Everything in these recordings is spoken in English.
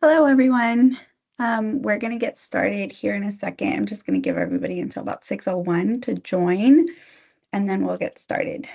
Hello, everyone. We're going to get started here in a second. I'm just going to give everybody until about 6:01 to join, and then we'll get started.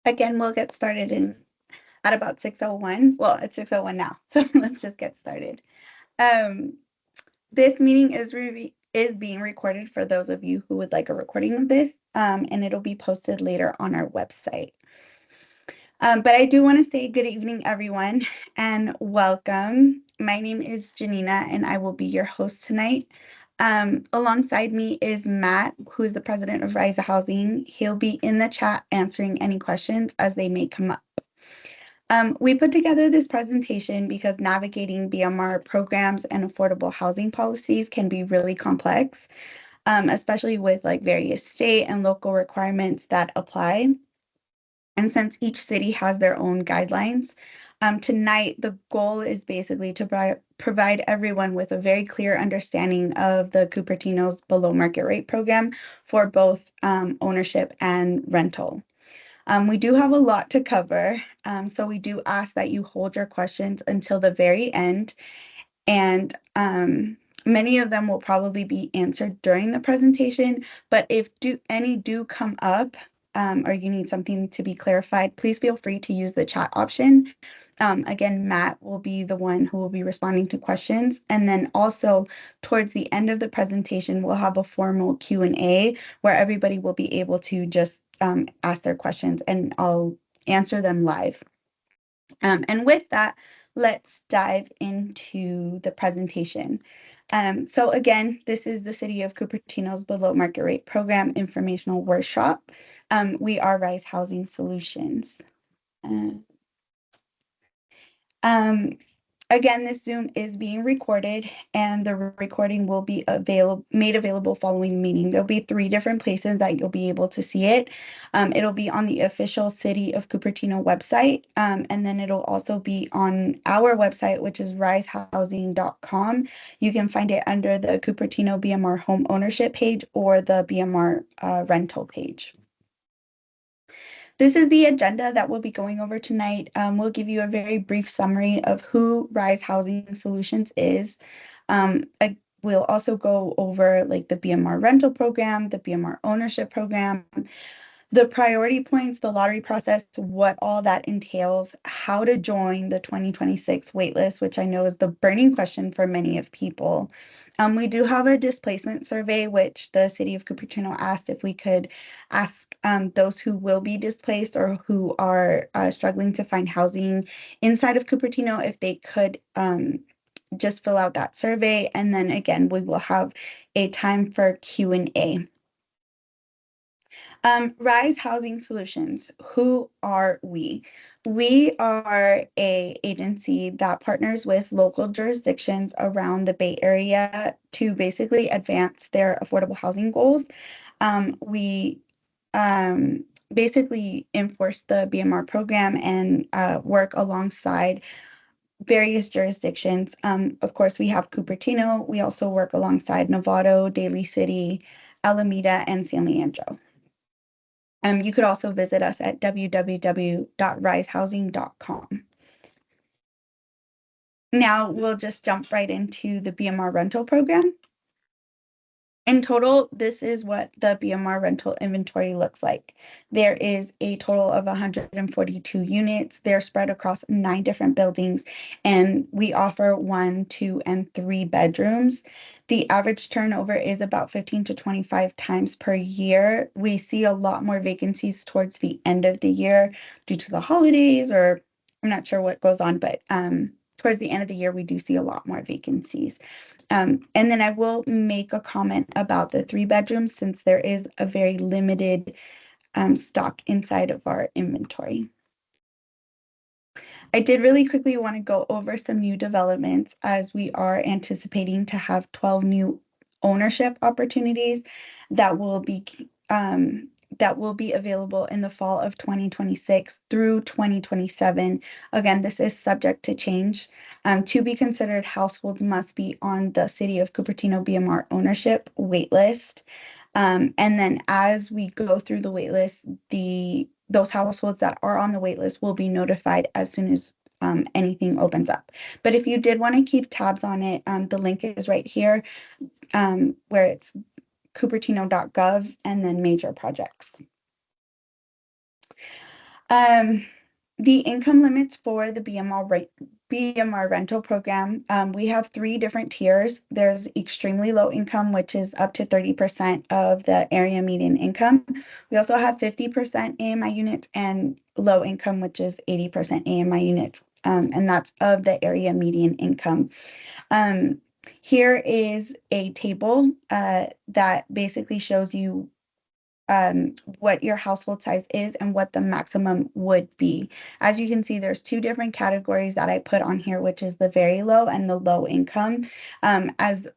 Again, we'll get started at about 6:01. Well, it's 6:01 now, so let's just get started. Um, this meeting is being recorded for those of you who would like a recording of this, and it'll be posted later on our website. But I do want to say good evening, everyone, and welcome. My name is Janina, and I will be your host tonight. Alongside me is Matt, who is the president of Rise Housing. He'll be in the chat answering any questions as they may come up. We put together this presentation because navigating BMR programs and affordable housing policies can be really complex, especially with like various state and local requirements that apply. And since each city has their own guidelines, tonight the goal is basically to provide everyone with a very clear understanding of the Cupertino's below market rate program for both ownership and rental. We do have a lot to cover, so we do ask that you hold your questions until the very end, and many of them will probably be answered during the presentation, but if any do come up, or you need something to be clarified, please feel free to use the chat option. Again, Matt will be the one who will be responding to questions. And then also towards the end of the presentation, we'll have a formal Q&A where everybody will be able to just ask their questions and I'll answer them live. And with that, let's dive into the presentation. So again, this is the City of Cupertino's Below Market Rate Program Informational Workshop. We are Rise Housing Solutions. Um, Again, this Zoom is being recorded and the recording will be made available following the meeting. There'll be 3 different places that you'll be able to see it. It'll be on the official City of Cupertino website, and then it'll also be on our website, which is risehousing.com. You can find it under the Cupertino BMR home ownership page or the BMR rental page. This is the agenda that we'll be going over tonight. We'll give you a very brief summary of who Rise Housing Solutions is. We'll also go over like the BMR rental program, the BMR ownership program, the priority points, the lottery process, what all that entails, how to join the 2026 waitlist, which I know is the burning question for many of people. We do have a displacement survey, which the City of Cupertino asked if we could ask those who will be displaced or who are struggling to find housing inside of Cupertino if they could just fill out that survey. And then again, we will have a time for Q&A. Rise Housing Solutions, who are we? We are a agency that partners with local jurisdictions around the Bay Area to basically advance their affordable housing goals. We basically enforce the BMR program and work alongside various jurisdictions. Of course, we have Cupertino. We also work alongside Novato, Daly City, Alameda, and San Leandro. You could also visit us at www.risehousing.com. Now we'll just jump right into the BMR rental program. In total, this is what the BMR rental inventory looks like. There is a total of 142 units. They're spread across 9 different buildings, and we offer 1, 2, and 3 bedrooms. The average turnover is about 15 to 25 times per year. We see a lot more vacancies towards the end of the year due to the holidays, or I'm not sure what goes on, but towards the end of the year, we do see a lot more vacancies. And then I will make a comment about the 3 bedrooms since there is a very limited stock inside of our inventory. I did really quickly want to go over some new developments as we are anticipating to have 12 new ownership opportunities that will be available in the fall of 2026 through 2027. Again, this is subject to change. To be considered, households must be on the City of Cupertino BMR ownership waitlist. And then as we go through the waitlist, those households that are on the waitlist will be notified as soon as anything opens up. But if you did want to keep tabs on it, the link is right here, where it's cupertino.gov and then major projects. The income limits for the BMR rental program, we have 3 different tiers. There's extremely low income, which is up to 30% of the area median income. We also have 50% AMI units and low income, which is 80% AMI units, and that's of the area median income. Here is a table that basically shows you what your household size is and what the maximum would be. As you can see, there's 2 different categories that I put on here, which is the very low and the low income. As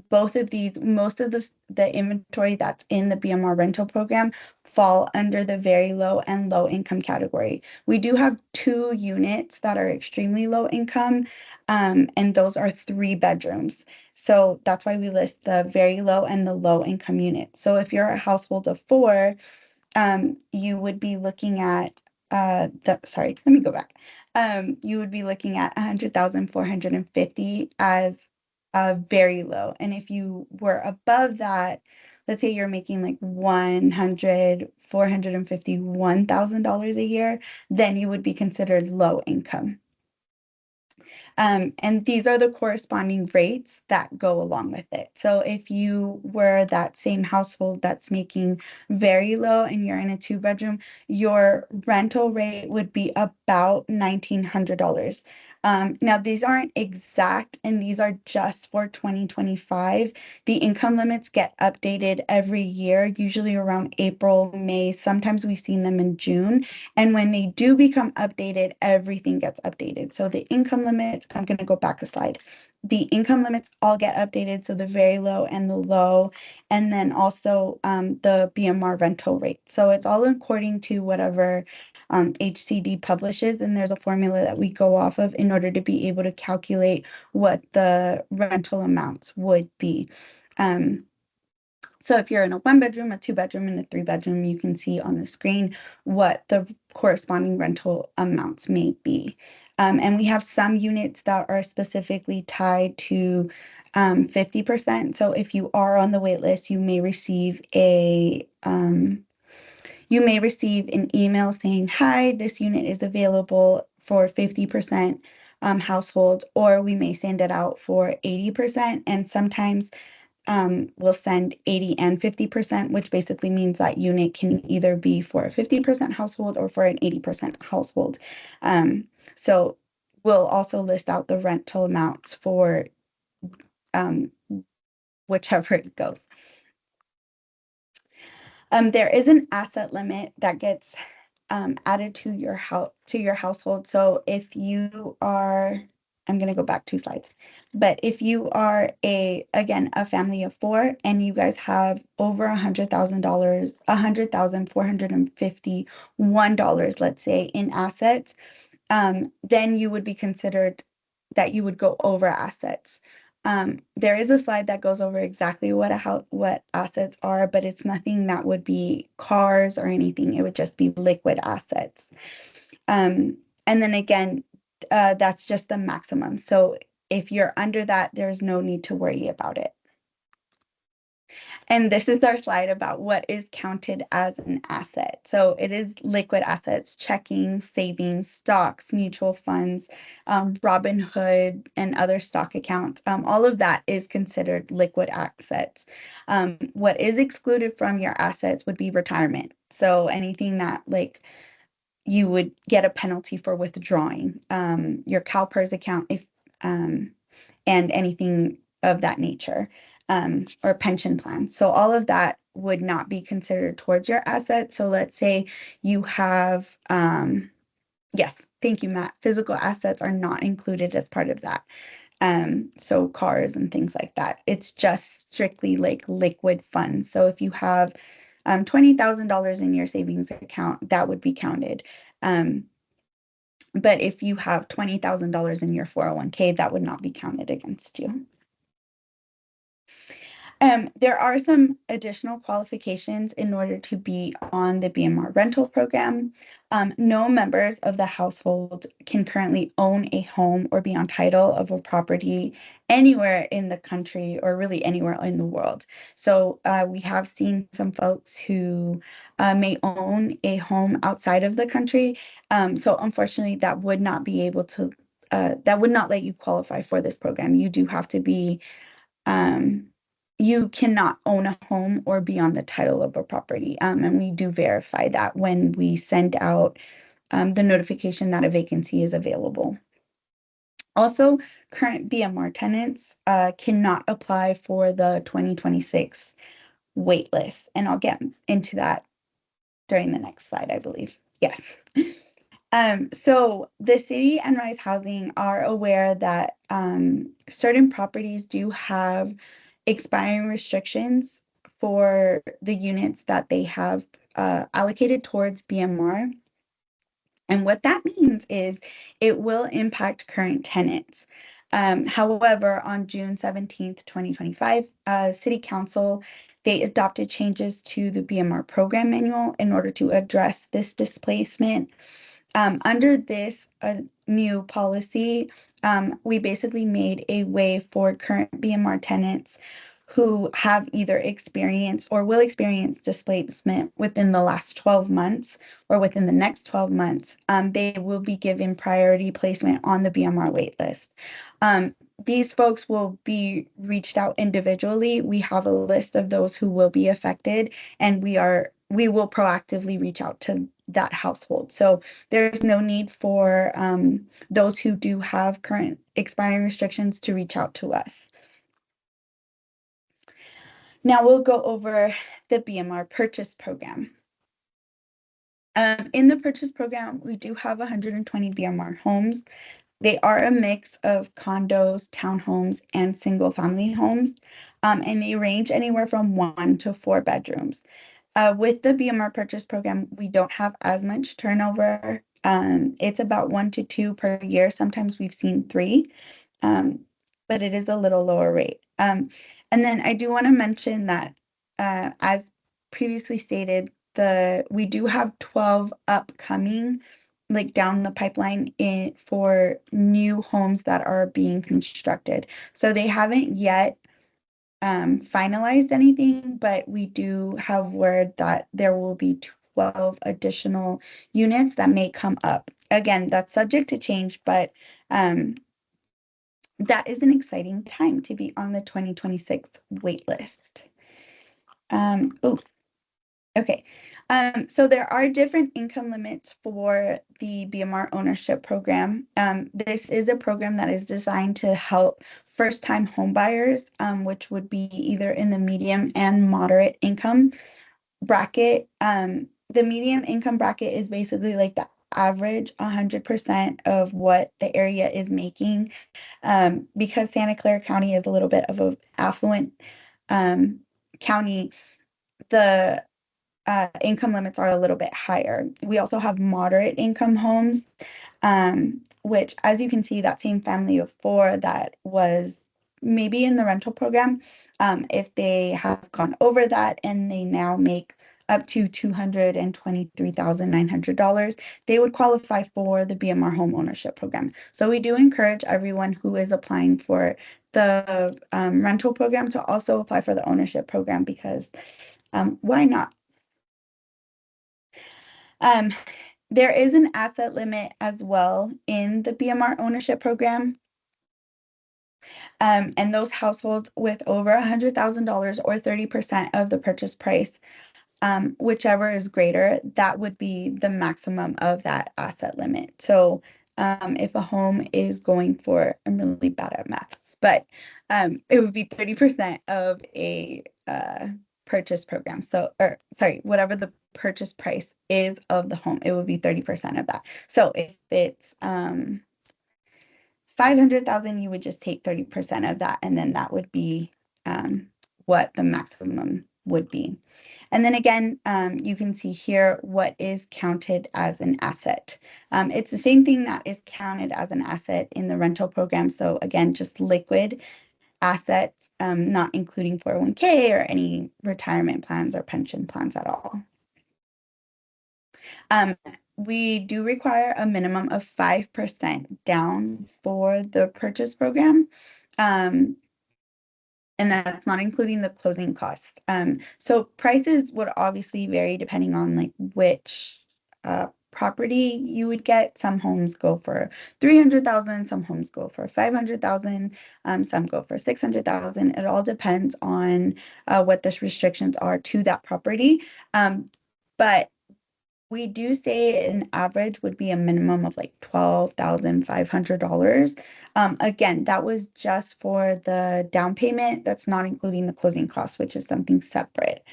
both of these, most of the inventory that's in the BMR rental program fall under the very low and low income category. We do have 2 units that are extremely low income, and those are 3 bedrooms. So that's why we list the very low and the low income units. So if you're a household of 4, you would be looking at let me go back. You would be looking at 100,450 as very low. And if you were above that, let's say you're making like $451,000 a year, then you would be considered low income. And these are the corresponding rates that go along with it. So if you were that same household that's making very low and you're in a 2-bedroom, your rental rate would be about $1,900. Now, these aren't exact, and these are just for 2025. The income limits get updated every year, usually around April, May. Sometimes we've seen them in June. And when they do become updated, everything gets updated. So the income limits, I'm going to go back a slide. The income limits all get updated. So the very low and the low, and then also the BMR rental rate. So it's all according to whatever HCD publishes, and there's a formula that we go off of in order to be able to calculate what the rental amounts would be. So if you're in a 1-bedroom, a 2-bedroom, and a 3-bedroom, you can see on the screen what the corresponding rental amounts may be. And we have some units that are specifically tied to 50%. So if you are on the wait list, you may receive an email saying, "Hi, this unit is available for 50% households," or we may send it out for 80%. And sometimes we'll send 80 and 50%, which basically means that unit can either be for a 50% household or for an 80% household. So we'll also list out the rental amounts for whichever it goes. There is an asset limit that gets added to your household. So if you are, I'm going to go back 2 slides, but if you are a family of 4 and you guys have over $100,000, $100,451, let's say, in assets, then you would be considered that you would go over assets. There is a slide that goes over exactly what assets are, but it's nothing that would be cars or anything. It would just be liquid assets. And then again, that's just the maximum. So if you're under that, there's no need to worry about it. And this is our slide about what is counted as an asset. So it is liquid assets, checking, savings, stocks, mutual funds, Robinhood, and other stock accounts. All of that is considered liquid assets. What is excluded from your assets would be retirement. So anything that like you would get a penalty for withdrawing, your CalPERS account if and anything of that nature, or pension plans. So all of that would not be considered towards your assets. So let's say you have, yes, thank you, Matt. Physical assets are not included as part of that. So cars and things like that. It's just strictly like liquid funds. So if you have $20,000 in your savings account, that would be counted. But if you have $20,000 in your 401k, that would not be counted against you. There are some additional qualifications in order to be on the BMR rental program. No members of the household can currently own a home or be on title of a property anywhere in the country or really anywhere in the world. So we have seen some folks who may own a home outside of the country. So unfortunately, that would not be able to, that would not let you qualify for this program. You do have to be you cannot own a home or be on the title of a property. And we do verify that when we send out the notification that a vacancy is available. Also, current BMR tenants cannot apply for the 2026 wait list. And I'll get into that during the next slide, I believe. Yes. So the city and Rise Housing are aware that certain properties do have expiring restrictions for the units that they have allocated towards BMR. And what that means is it will impact current tenants. However, on June 17th, 2025, City Council, they adopted changes to the BMR program manual in order to address this displacement. Under this new policy, we basically made a way for current BMR tenants who have either experienced or will experience displacement within the last 12 months or within the next 12 months, they will be given priority placement on the BMR waitlist. These folks will be reached out individually. We have a list of those who will be affected, and we will proactively reach out to that household. So there's no need for those who do have current expiring restrictions to reach out to us. Now we'll go over the BMR purchase program. In the purchase program, we do have 120 BMR homes. They are a mix of condos, townhomes, and single family homes, and they range anywhere from 1 to 4 bedrooms. With the BMR purchase program, we don't have as much turnover. It's about 1 to 2 per year. Sometimes we've seen 3, but it is a little lower rate. And then I do want to mention that, as previously stated, we do have 12 upcoming, like down the pipeline for new homes that are being constructed. So they haven't yet finalized anything, but we do have word that there will be 12 additional units that may come up. Again, that's subject to change, but that is an exciting time to be on the 2026 wait list. Okay. So there are different income limits for the BMR ownership program. This is a program that is designed to help first-time homebuyers, which would be either in the medium and moderate income bracket. The medium income bracket is basically like the average 100% of what the area is making. Because Santa Clara County is a little bit of an affluent county, the income limits are a little bit higher. We also have moderate income homes. which, as you can see, that same family of four that was maybe in the rental program, if they have gone over that and they now make up to $223,900, they would qualify for the BMR home ownership program. So we do encourage everyone who is applying for the rental program to also apply for the ownership program, because why not? Um, there is an asset limit as well in the BMR ownership program. And those households with over $100,000 or 30% of the purchase price, whichever is greater, that would be the maximum of that asset limit. So if a home is going for, I'm really bad at maths, but it would be 30% of a purchase program. So, or sorry, whatever the purchase price is of the home, it would be 30% of that. So if it's 500,000, you would just take 30% of that, and then that would be what the maximum would be. And then again, you can see here what is counted as an asset. It's the same thing that is counted as an asset in the rental program. So again, just liquid assets, not including 401k or any retirement plans or pension plans at all. Um, we do require a minimum of 5% down for the purchase program. And that's not including the closing costs. So prices would obviously vary depending on like which property you would get. Some homes go for 300,000, some homes go for 500,000, some go for 600,000. It all depends on what the restrictions are to that property. But we do say an average would be a minimum of like $12,500. Again, that was just for the down payment. That's not including the closing costs, which is something separate.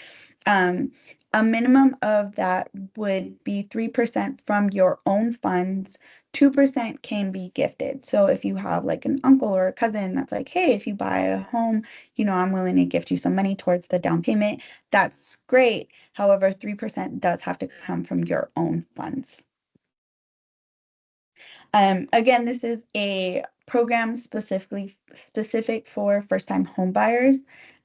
Um, a minimum of that would be 3% from your own funds. 2% can be gifted. So if you have like an uncle or a cousin that's like, hey, if you buy a home, I'm willing to gift you some money towards the down payment, that's great. However, 3% does have to come from your own funds. Again, this is a program specific for first-time home buyers.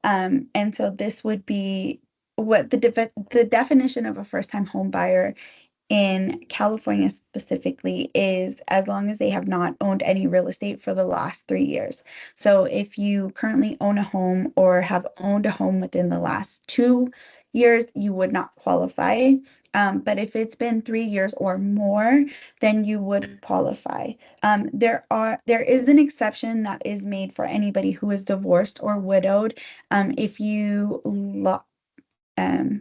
And so this would be what the definition of a first-time home buyer in California specifically is as long as they have not owned any real estate for the last 3 years. So if you currently own a home or have owned a home within the last 2 years, you would not qualify. But if it's been 3 years or more, then you would qualify. There is an exception that is made for anybody who is divorced or widowed. If you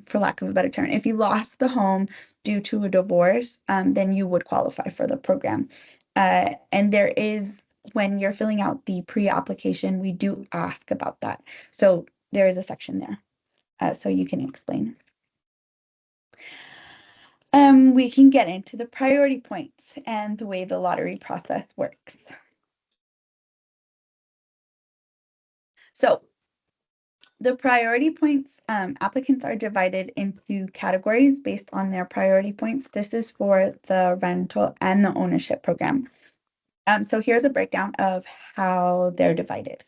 for lack of a better term, if you lost the home due to a divorce, then you would qualify for the program. And there is, when you're filling out the pre-application, we do ask about that. So there is a section there, so you can explain. We can get into the priority points and the way the lottery process works. So the priority points, applicants are divided into categories based on their priority points. This is for the rental and the ownership program. So here's a breakdown of how they're divided.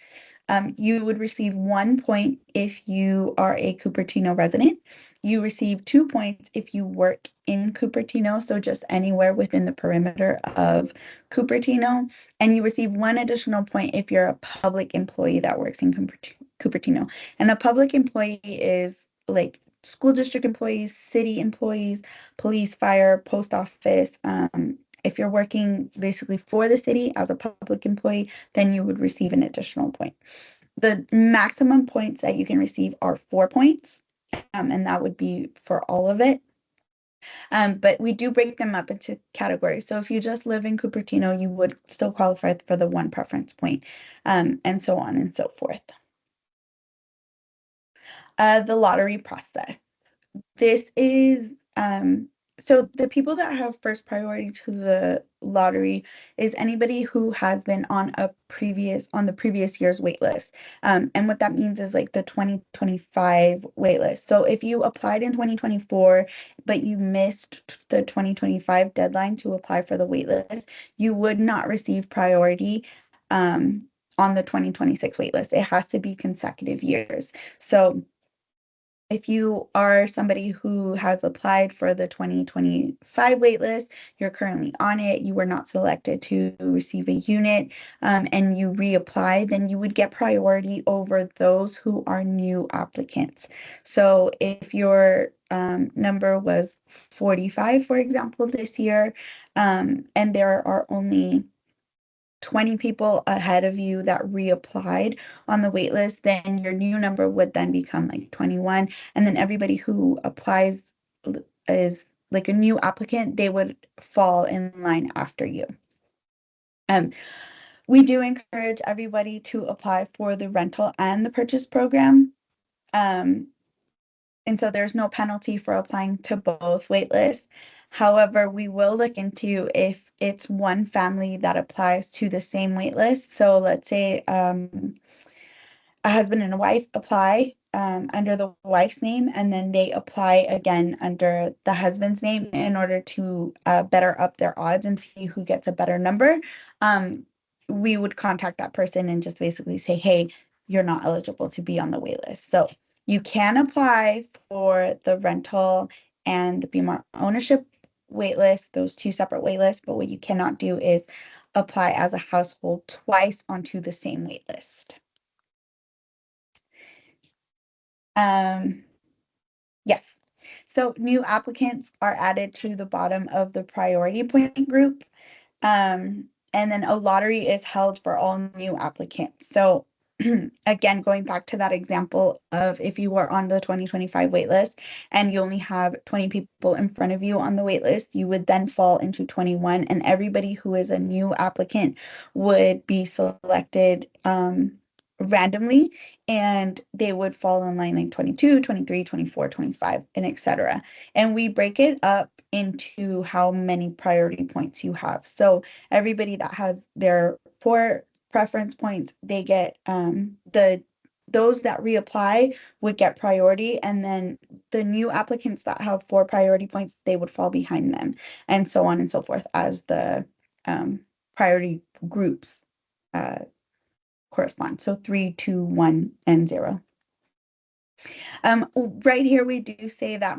You would receive 1 point if you are a Cupertino resident. You receive 2 points if you work in Cupertino, so just anywhere within the perimeter of Cupertino. And you receive 1 additional point if you're a public employee that works in Cupertino. And a public employee is like school district employees, city employees, police, fire, post office. If you're working basically for the city as a public employee, then you would receive an additional point. The maximum points that you can receive are 4 points, and that would be for all of it. But we do break them up into categories. So if you just live in Cupertino, you would still qualify for the 1 preference point, and so on and so forth. The lottery process. This is So the people that have first priority to the lottery is anybody who has been on the previous year's wait list. And what that means is like the 2025 wait list. So if you applied in 2024, but you missed the 2025 deadline to apply for the wait list, you would not receive priority on the 2026 wait list. It has to be consecutive years. So if you are somebody who has applied for the 2025 waitlist, you're currently on it, you were not selected to receive a unit, and you reapply, then you would get priority over those who are new applicants. So if your number was 45, for example, this year, and there are only 20 people ahead of you that reapplied on the wait list, then your new number would then become like 21. And then everybody who applies is like a new applicant, they would fall in line after you. Um, we do encourage everybody to apply for the rental and the purchase program. Um, and so there's no penalty for applying to both waitlists. However, we will look into if it's one family that applies to the same waitlist. So let's say a husband and a wife apply under the wife's name, and then they apply again under the husband's name in order to better up their odds and see who gets a better number. We would contact that person and just basically say, hey, you're not eligible to be on the wait list. So you can apply for the rental and the BMR ownership wait list, those two separate wait lists, but what you cannot do is apply as a household twice onto the same wait list. Yes. So new applicants are added to the bottom of the priority point group. And then a lottery is held for all new applicants. So again, going back to that example of if you were on the 2025 waitlist and you only have 20 people in front of you on the waitlist, you would then fall into 21, and everybody who is a new applicant would be selected randomly, and they would fall in line like 22, 23, 24, 25, and etc. And we break it up into how many priority points you have. So everybody that has their 4 preference points, they get those that reapply would get priority, and then the new applicants that have 4 priority points, they would fall behind them, and so on and so forth as the priority groups correspond. So 3, 2, 1, and 0. Right here, we do say that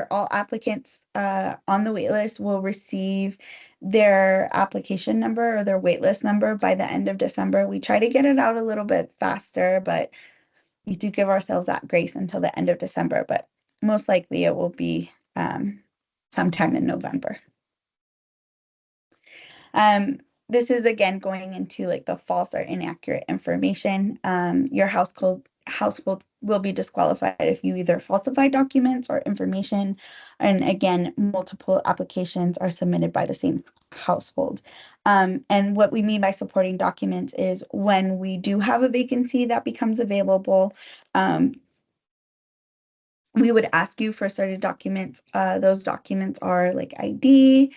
all applicants on the waitlist will receive their application number or their waitlist number by the end of December. We try to get it out a little bit faster, but we do give ourselves that grace until the end of December, but most likely it will be sometime in November. This is again going into like the false or inaccurate information. Your household will be disqualified if you either falsify documents or information. And again, multiple applications are submitted by the same household. And what we mean by supporting documents is when we do have a vacancy that becomes available, we would ask you for certain documents. Those documents are like ID,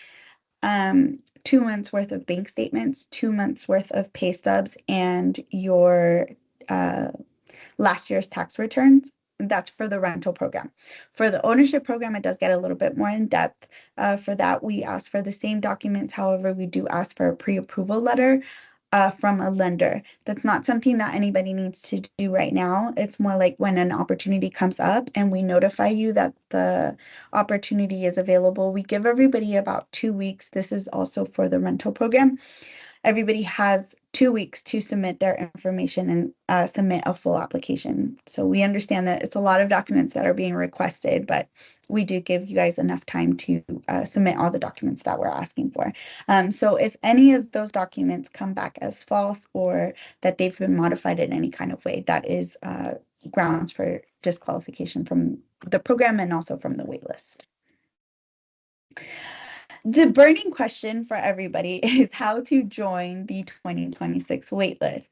2 months worth of bank statements, 2 months worth of pay stubs, and your last year's tax returns. That's for the rental program. For the ownership program, it does get a little bit more in depth. For that, we ask for the same documents. However, we do ask for a pre-approval letter from a lender. That's not something that anybody needs to do right now. It's more like when an opportunity comes up and we notify you that the opportunity is available. We give everybody about 2 weeks. This is also for the rental program. Everybody has 2 weeks to submit their information and submit a full application. So we understand that it's a lot of documents that are being requested, but we do give you guys enough time to submit all the documents that we're asking for. So if any of those documents come back as false or that they've been modified in any kind of way, that is grounds for disqualification from the program and also from the wait list. The burning question for everybody is how to join the 2026 waitlist.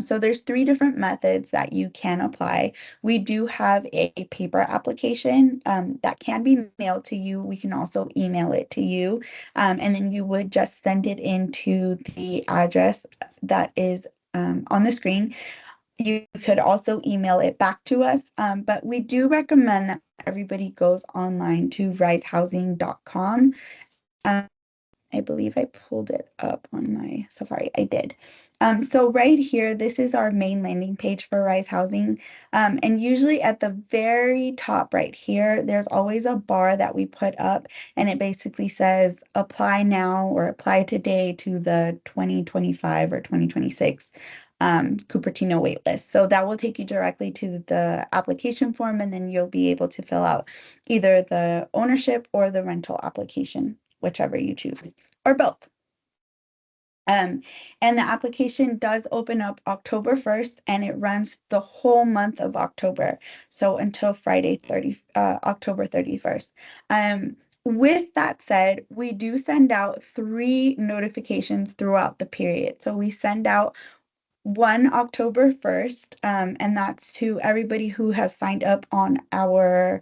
So there's three different methods that you can apply. We do have a paper application that can be mailed to you. We can also email it to you, and then you would just send it into the address that is on the screen. You could also email it back to us, but we do recommend that everybody goes online to risehousing.com. I believe I pulled it up on my Safari. I did. So right here, this is our main landing page for Rise Housing. And usually at the very top right here, there's always a bar that we put up, and it basically says apply now or apply today to the 2025 or 2026 Cupertino waitlist. So that will take you directly to the application form, and then you'll be able to fill out either the ownership or the rental application, whichever you choose, or both. Um, and the application does open up October 1st and it runs the whole month of October. So until October 31st. With that said, we do send out 3 notifications throughout the period. So we send out one October 1st, and that's to everybody who has signed up on our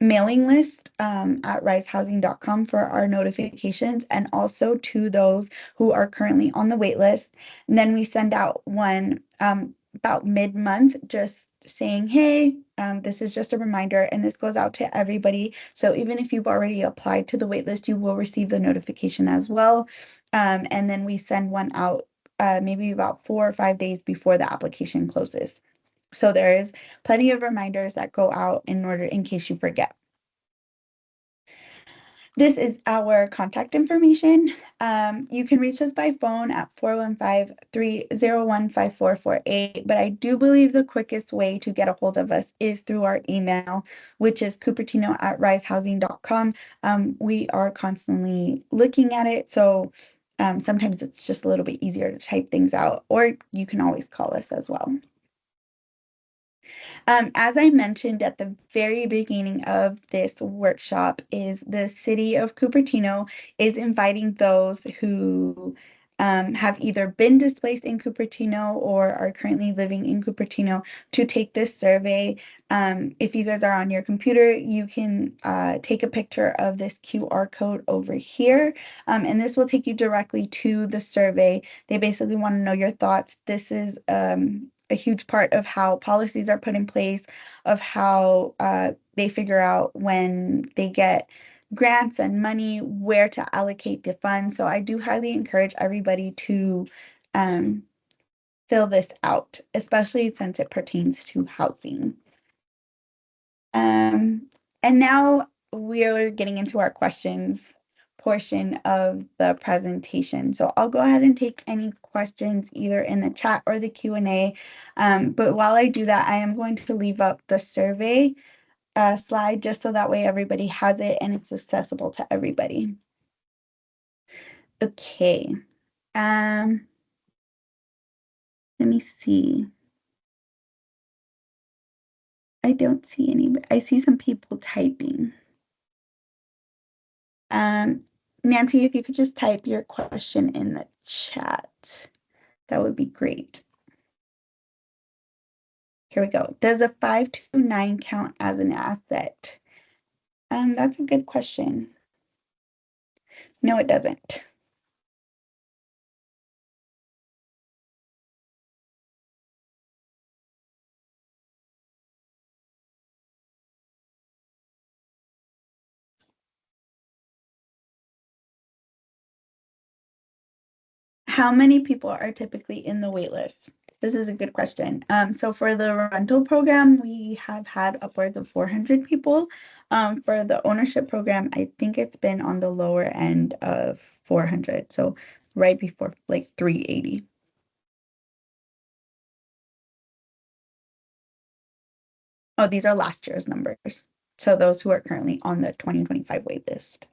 mailing list at risehousing.com for our notifications, and also to those who are currently on the wait list. And then we send out one about mid-month, just saying, hey, this is just a reminder, and this goes out to everybody. So even if you've already applied to the wait list, you will receive the notification as well. And then we send one out maybe about 4 or 5 days before the application closes. So there is plenty of reminders that go out in case you forget. This is our contact information. You can reach us by phone at 415-301-5448, but I do believe the quickest way to get a hold of us is through our email, which is cupertino@risehousing.com. We are constantly looking at it, so sometimes it's just a little bit easier to type things out, or you can always call us as well. As I mentioned at the very beginning of this workshop, is the city of Cupertino is inviting those who have either been displaced in Cupertino or are currently living in Cupertino to take this survey. If you guys are on your computer, you can take a picture of this QR code over here, and this will take you directly to the survey. They basically want to know your thoughts. This is a huge part of how policies are put in place, of how they figure out when they get grants and money, where to allocate the funds. So I do highly encourage everybody to fill this out, especially since it pertains to housing. And now we're getting into our questions portion of the presentation. So I'll go ahead and take any questions either in the chat or the Q&A. But while I do that, I am going to leave up the survey slide just so that way everybody has it and it's accessible to everybody. Okay. Let me see. I don't see any, I see some people typing. Nancy, if you could just type your question in the chat, that would be great. Here we go. Does a 529 count as an asset? That's a good question. No, it doesn't. How many people are typically in the wait list? This is a good question. So for the rental program, we have had upwards of 400 people. For the ownership program, I think it's been on the lower end of 400. So right before like 380. Oh, these are last year's numbers. So those who are currently on the 2025 wait list.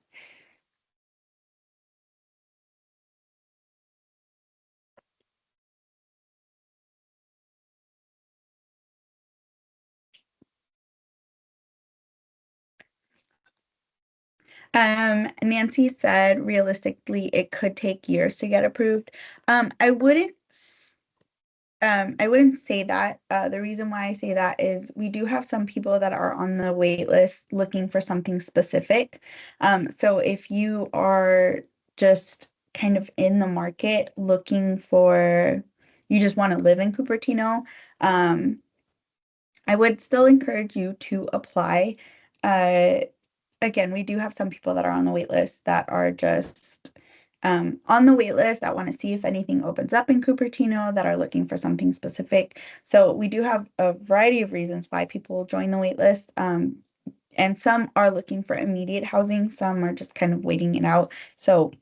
Nancy said realistically it could take years to get approved. I wouldn't say that. The reason why I say that is we do have some people that are on the wait list looking for something specific. So if you are just kind of in the market looking for, you just want to live in Cupertino, um, I would still encourage you to apply. Uh, Again, we do have some people that are on the wait list that are just on the wait list that want to see if anything opens up in Cupertino that are looking for something specific. So we do have a variety of reasons why people join the wait list. And some are looking for immediate housing, some are just kind of waiting it out. So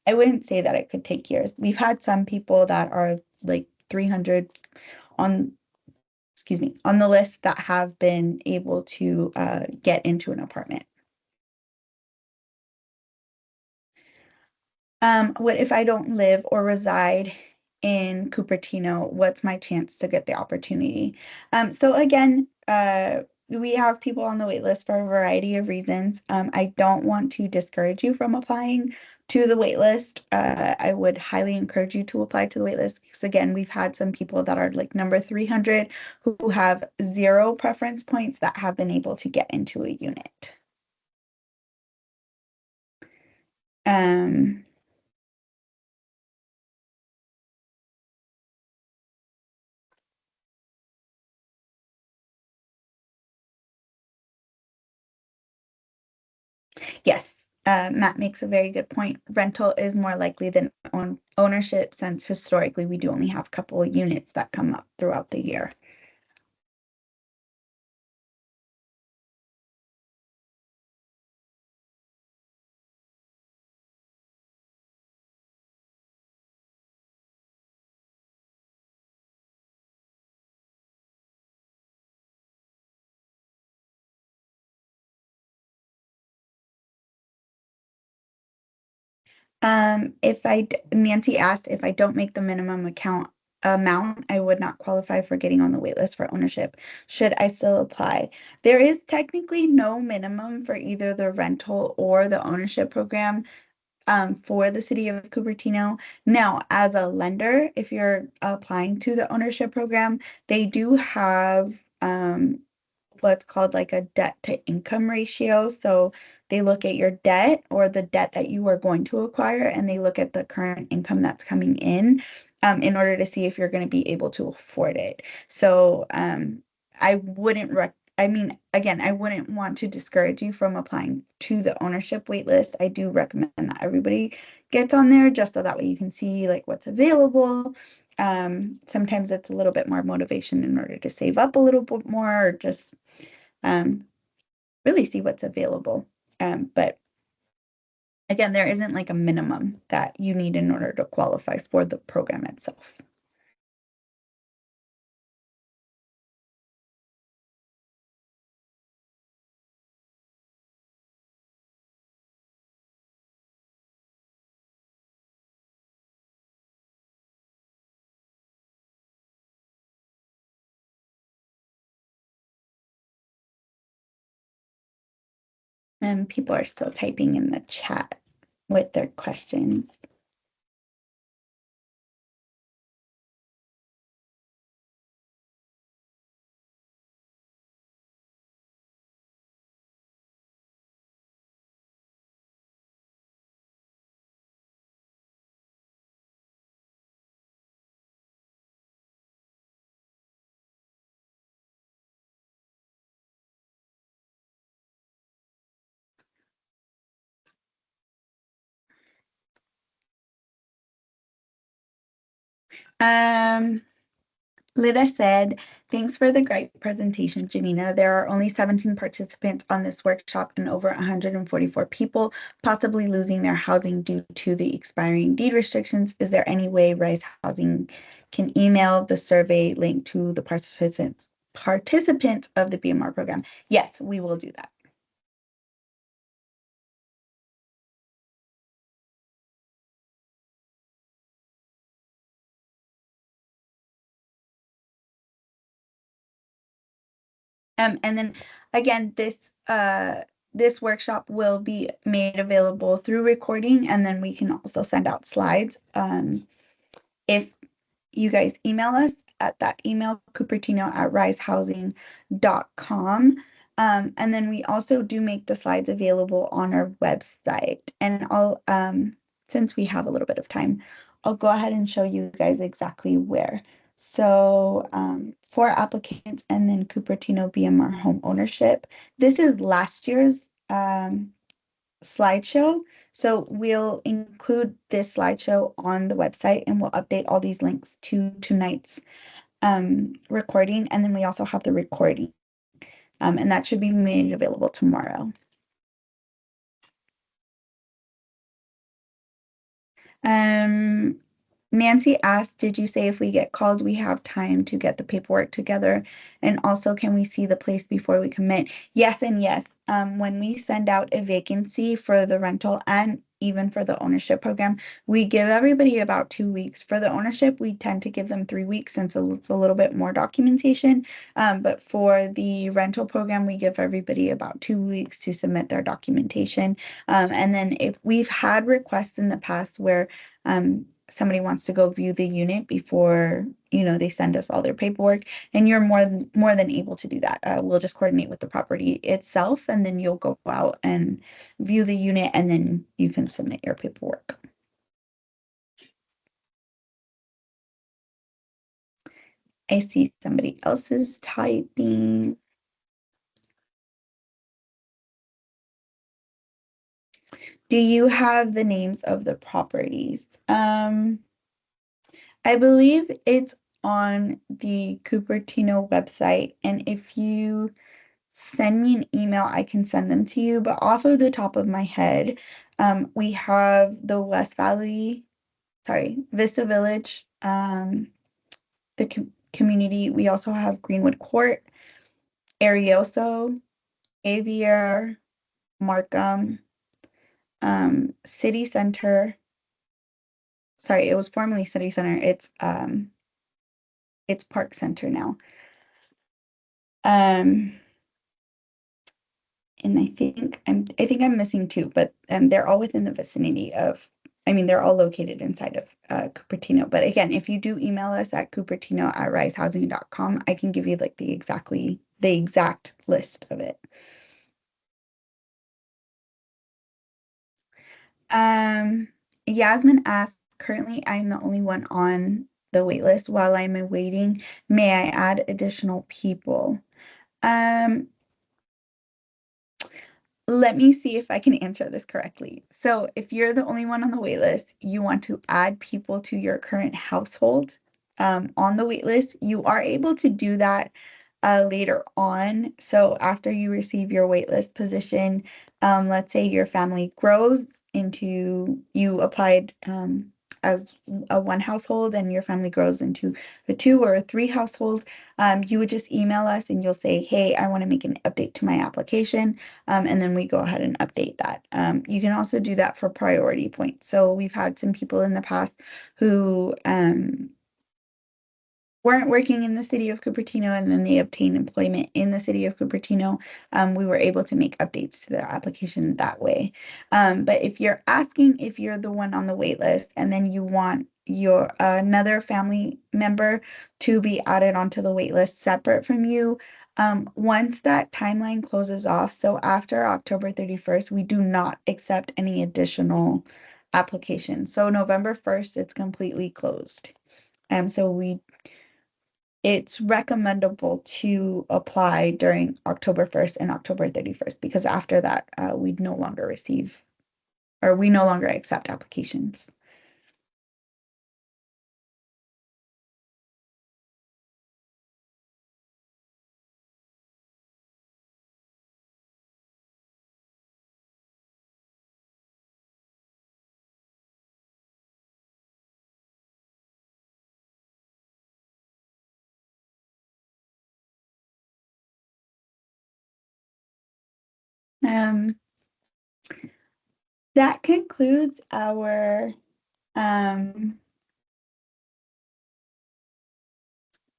I wouldn't say that it could take years. We've had some people that are like 300 on, excuse me, on the list that have been able to get into an apartment. What if I don't live or reside in Cupertino? What's my chance to get the opportunity? So again, we have people on the wait list for a variety of reasons. I don't want to discourage you from applying to the wait list. I would highly encourage you to apply to the wait list because again, we've had some people that are like number 300 who have 0 preference points that have been able to get into a unit. Um, Yes, Matt makes a very good point. Rental is more likely than ownership since historically we do only have a couple of units that come up throughout the year. Nancy asked if I don't make the minimum account amount, I would not qualify for getting on the wait list for ownership. Should I still apply? There is technically no minimum for either the rental or the ownership program. For the city of Cupertino. Now, as a lender, if you're applying to the ownership program, they do have what's called like a debt to income ratio. So they look at your debt or the debt that you are going to acquire, and they look at the current income that's coming in order to see if you're going to be able to afford it. So I wouldn't I mean, again, I wouldn't want to discourage you from applying to the ownership wait list. I do recommend that everybody gets on there just so that way you can see like what's available. Sometimes it's a little bit more motivation in order to save up a little bit more or just um, really see what's available. But again, there isn't like a minimum that you need in order to qualify for the program itself. And people are still typing in the chat with their questions. Um, Lida said, thanks for the great presentation, Janina. There are only 17 participants on this workshop and over 144 people possibly losing their housing due to the expiring deed restrictions. Is there any way Rise Housing can email the survey link to the participants of the BMR program? Yes, we will do that. And then again, this this workshop will be made available through recording, and then we can also send out slides. If you guys email us at that email, cupertino@risehousing.com. And then we also do make the slides available on our website. And since we have a little bit of time, I'll go ahead and show you guys exactly where. So for applicants and then Cupertino BMR home ownership, this is last year's slideshow. So we'll include this slideshow on the website, and we'll update all these links to tonight's recording. And then we also have the recording, and that should be made available tomorrow. Nancy asked, did you say if we get called, we have time to get the paperwork together? And also, can we see the place before we commit? Yes and yes. When we send out a vacancy for the rental and even for the ownership program, we give everybody about 2 weeks. For the ownership, we tend to give them 3 weeks since it's a little bit more documentation. But for the rental program, we give everybody about 2 weeks to submit their documentation. And then if we've had requests in the past where somebody wants to go view the unit before they send us all their paperwork, and you're more than able to do that. We'll just coordinate with the property itself, and then you'll go out and view the unit, and then you can submit your paperwork. I see somebody else is typing. Do you have the names of the properties? I believe it's on the Cupertino website, and if you send me an email, I can send them to you. But off of the top of my head, we have the Vista Village, the community. We also have Greenwood Court, Arioso, Avier, Markham, City Center. Sorry, it was formerly City Center. It's Park Center now. And I think I'm missing two, but they're all within the vicinity of. I mean, they're all located inside of Cupertino. But again, if you do email us at cupertino@risehousing.com, I can give you like the exact list of it. Yasmin asked, currently I'm the only one on the wait list while I'm awaiting. May I add additional people? Let me see if I can answer this correctly. So if you're the only one on the wait list, you want to add people to your current household on the wait list, you are able to do that later on. So after you receive your wait list position, let's say your family grows into, you applied as a one household and your family grows into a 2 or a 3 household, you would just email us and you'll say, hey, I want to make an update to my application. And then we go ahead and update that. You can also do that for priority points. So we've had some people in the past who weren't working in the city of Cupertino and then they obtained employment in the city of Cupertino. We were able to make updates to their application that way. But if you're asking if you're the one on the wait list and then you want your another family member to be added onto the wait list separate from you, once that timeline closes off, so after October 31st, we do not accept any additional applications. So November 1st, it's completely closed. So it's recommendable to apply during October 1st and October 31st because after that, we no longer accept applications. Um, that concludes our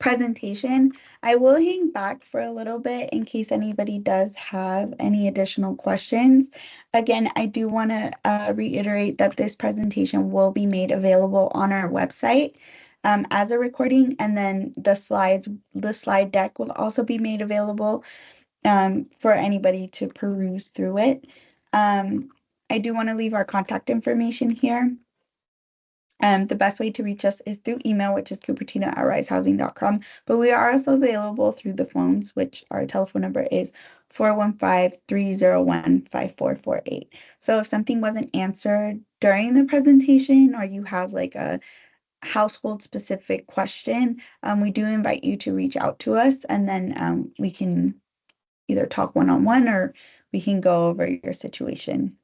presentation. I will hang back for a little bit in case anybody does have any additional questions. Again, I do want to reiterate that this presentation will be made available on our website as a recording, and then the slide deck will also be made available for anybody to peruse through it. I do want to leave our contact information here. The best way to reach us is through email, which is cupertino@risehousing.com. But we are also available through the phones, which our telephone number is 415-301-5448. So if something wasn't answered during the presentation, or you have like a household specific question, we do invite you to reach out to us, and then we can either talk one-on-one or we can go over your situation.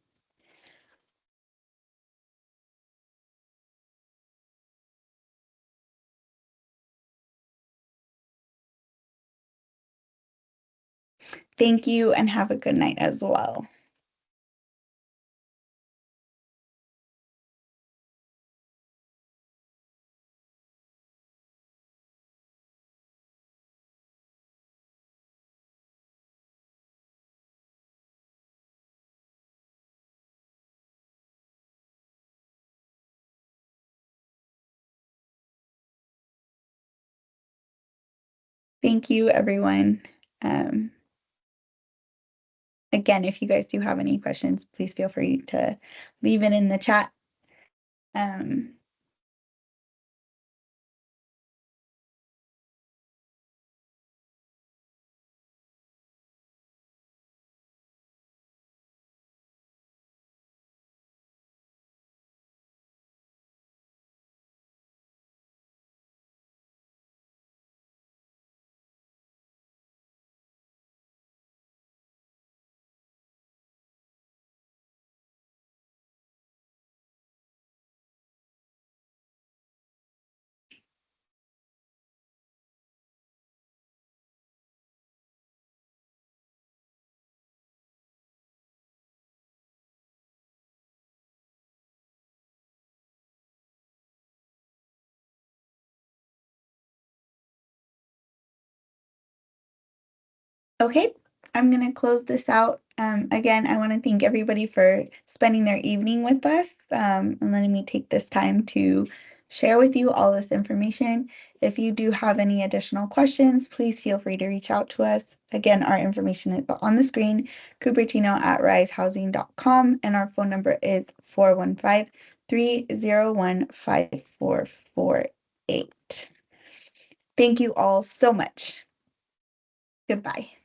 Thank you and have a good night as well. Thank you, everyone. Um, Again, if you guys do have any questions, please feel free to leave it in the chat. Um, Okay, I'm going to close this out. Again, I want to thank everybody for spending their evening with us and letting me take this time to share with you all this information. If you do have any additional questions, please feel free to reach out to us. Again, our information is on the screen, cupertino@risehousing.com, and our phone number is 415-301-5448. Thank you all so much. Goodbye.